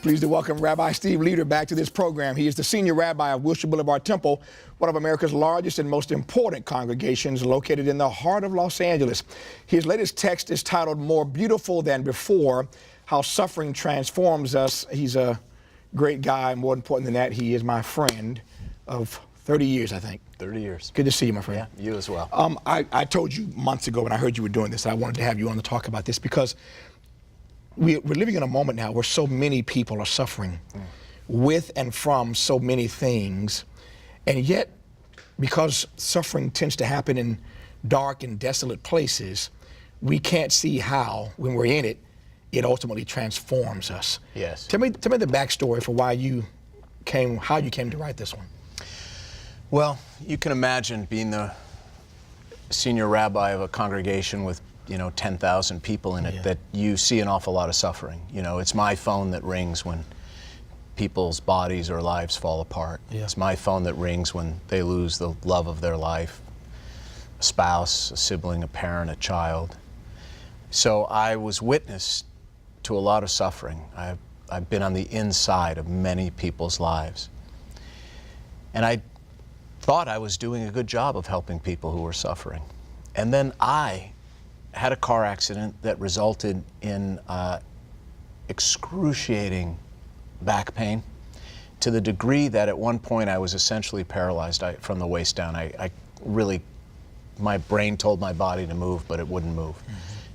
Pleased to welcome Rabbi Steve Leder back to this program. He is the senior rabbi of Wilshire Boulevard Temple, one of America's largest and most important congregations located in the heart of Los Angeles. His latest text is titled More Beautiful Than Before, How Suffering Transforms Us. He's a great guy. More important than that, he is my friend of 30 years, I think. 30 years. Good to see you, my friend. Yeah, you as well. I told you months ago when I heard you were doing this, I wanted to have you on to talk about this because we're living in a moment now where so many people are suffering with and from so many things. And yet, because suffering tends to happen in dark and desolate places, we can't see how, when we're in it, it ultimately transforms us. Yes. Tell me the backstory for how you came to write this one. Well, you can imagine being the senior rabbi of a congregation with 10,000 people in it, that you see an awful lot of suffering. It's my phone that rings when people's bodies or lives fall apart. Yeah. It's my phone that rings when they lose the love of their life, a spouse, a sibling, a parent, a child. So I was witness to a lot of suffering. I've been on the inside of many people's lives. And I thought I was doing a good job of helping people who were suffering. And then I had a car accident that resulted in excruciating back pain to the degree that at one point I was essentially paralyzed from the waist down. My brain told my body to move, but it wouldn't move,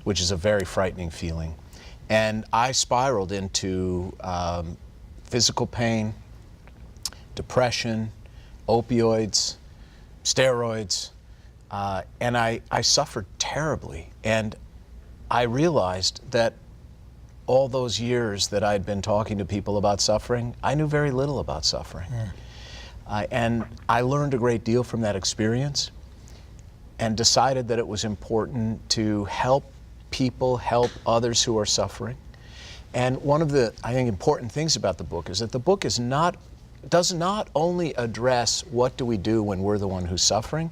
which is a very frightening feeling. And I spiraled into physical pain, depression, opioids, steroids, and I suffered terribly. And I realized that all those years that I'd been talking to people about suffering, I knew very little about suffering. And I learned a great deal from that experience and decided that it was important to help people, help others who are suffering. And one of the, I think, important things about the book is that the book does not only address what do we do when we're the one who's suffering,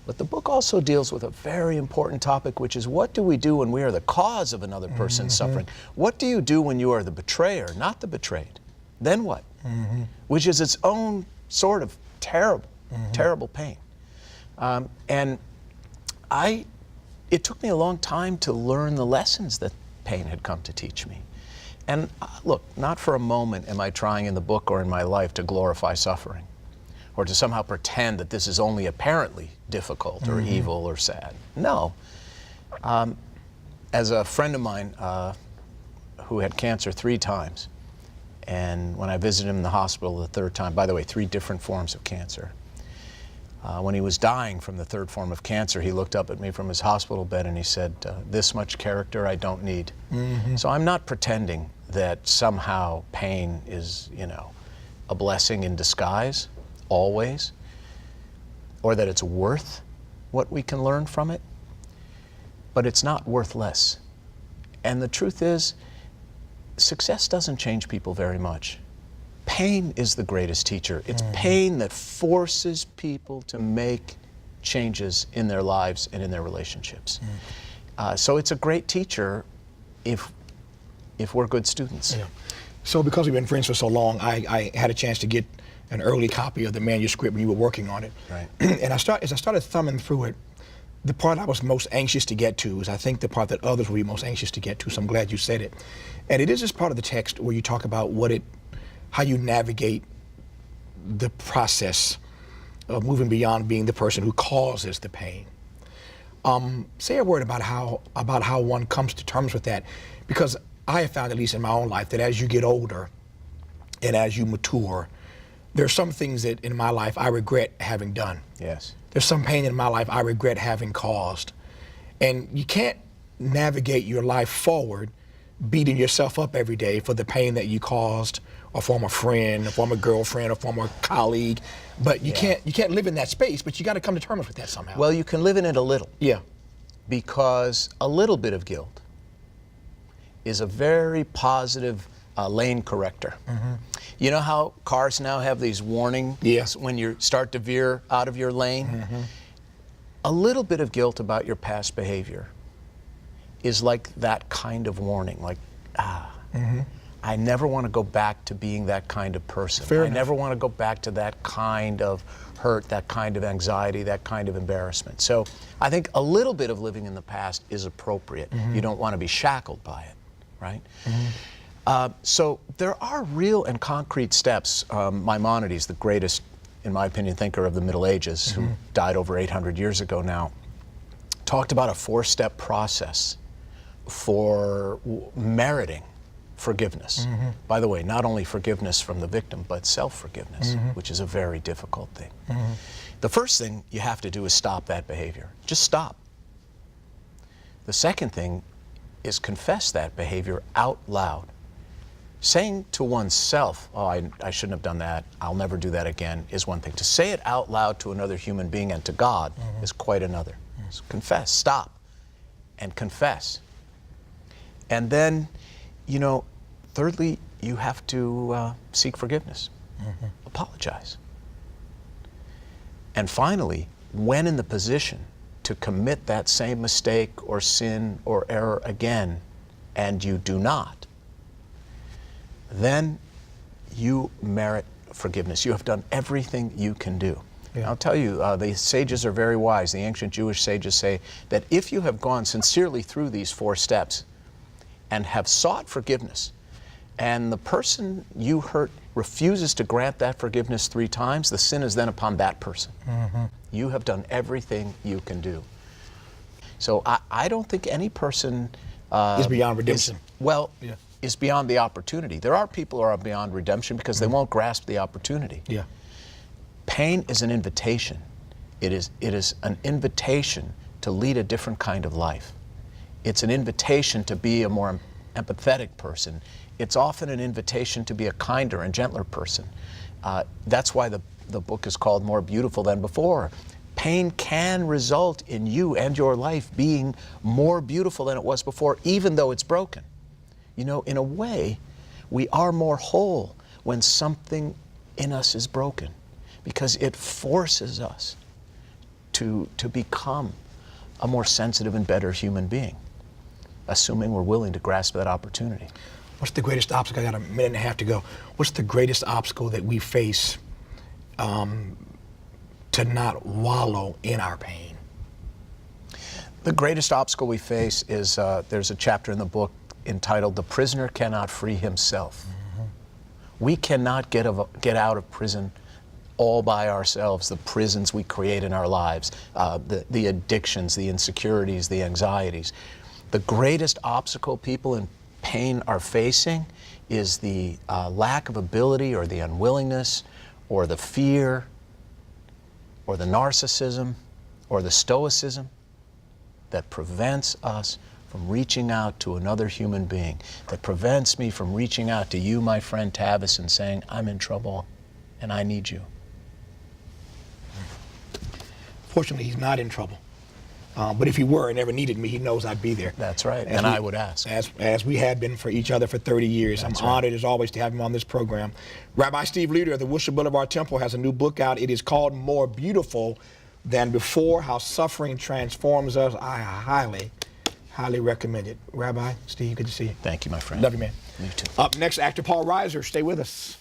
but the book also deals with a very important topic, which is what do we do when we are the cause of another person's suffering? What do you do when you are the betrayer, not the betrayed? Then what? Which is its own sort of terrible, terrible pain. And it took me a long time to learn the lessons that pain had come to teach me. And look, not for a moment am I trying in the book or in my life to glorify suffering or to somehow pretend that this is only apparently difficult or evil or sad. No. As a friend of mine who had cancer 3 times, and when I visited him in the hospital the 3rd time, by the way, 3 different forms of cancer, when he was dying from the 3rd form of cancer, he looked up at me from his hospital bed and he said, this much character I don't need. So I'm not pretending that somehow pain is, a blessing in disguise, always, or that it's worth what we can learn from it, but it's not worthless. And the truth is, success doesn't change people very much. Pain is the greatest teacher. It's pain that forces people to make changes in their lives and in their relationships. So it's a great teacher if we're good students. Yeah. So because we've been friends for so long, I had a chance to get an early copy of the manuscript when you were working on it. Right. And as I started thumbing through it, the part I was most anxious to get to is I think the part that others will be most anxious to get to, so I'm glad you said it. And it is this part of the text where you talk about how you navigate the process of moving beyond being the person who causes the pain. Say a word about how one comes to terms with that, because I have found, at least in my own life, that as you get older and as you mature, there's some things that in my life I regret having done. Yes. There's some pain in my life I regret having caused. And you can't navigate your life forward beating yourself up every day for the pain that you caused, or former friend, or former girlfriend, or former colleague. But you can't live in that space, but you got to come to terms with that somehow. Well, you can live in it a little. Yeah. Because a little bit of guilt is a very positive lane corrector. You know how cars now have these warnings when you start to veer out of your lane? A little bit of guilt about your past behavior is like that kind of warning, like, I never want to go back to being that kind of person. Fair I enough. never want to go back to that kind of hurt, that kind of anxiety, that kind of embarrassment. So I think a little bit of living in the past is appropriate. You don't want to be shackled by it, right? So there are real and concrete steps. Maimonides, the greatest, in my opinion, thinker of the Middle Ages, who died over 800 years ago now, talked about a 4-step process for meriting forgiveness. By the way, not only forgiveness from the victim, but self-forgiveness, which is a very difficult thing. The first thing you have to do is stop that behavior. Just stop. The second thing is confess that behavior out loud. Saying to oneself, oh, I shouldn't have done that, I'll never do that again, is one thing. To say it out loud to another human being and to God is quite another. So confess, stop, and confess. And then, you know, thirdly, you have to seek forgiveness. Apologize. And finally, when in the position to commit that same mistake or sin or error again, and you do not, then you merit forgiveness. You have done everything you can do. Yeah. I'll tell you, the sages are very wise. The ancient Jewish sages say that if you have gone sincerely through these 4 steps and have sought forgiveness, and the person you hurt refuses to grant that forgiveness 3 times, the sin is then upon that person. You have done everything you can do. So I don't think any person It's beyond redemption. is beyond the opportunity. There are people who are beyond redemption because they won't grasp the opportunity. Yeah. Pain is an invitation. It is an invitation to lead a different kind of life. It's an invitation to be a more empathetic person. It's often an invitation to be a kinder and gentler person. That's why the book is called More Beautiful Than Before. Pain can result in you and your life being more beautiful than it was before, even though it's broken. You know, in a way, we are more whole when something in us is broken, because it forces us to become a more sensitive and better human being, assuming we're willing to grasp that opportunity. What's the greatest obstacle? I got a minute and a half to go. What's the greatest obstacle that we face to not wallow in our pain? The greatest obstacle we face is, there's a chapter in the book entitled "The Prisoner Cannot Free Himself." We cannot get out of prison all by ourselves, the prisons we create in our lives, the addictions, the insecurities, the anxieties. The greatest obstacle people in pain are facing is the lack of ability, or the unwillingness, or the fear, or the narcissism, or the stoicism that prevents us from reaching out to another human being, that prevents me from reaching out to you, my friend Tavis, and saying, I'm in trouble and I need you. Fortunately, he's not in trouble. But if he were and ever needed me, he knows I'd be there. That's right, and I would ask. As we had been for each other for 30 years. That's I'm honored as always to have him on this program. Rabbi Steve Leder of the Worship Boulevard Temple has a new book out. It is called More Beautiful Than Before, How Suffering Transforms Us. I highly recommend it. Rabbi Steve, good to see you. Thank you, my friend. Love you, man. You too. Up next, actor Paul Reiser. Stay with us.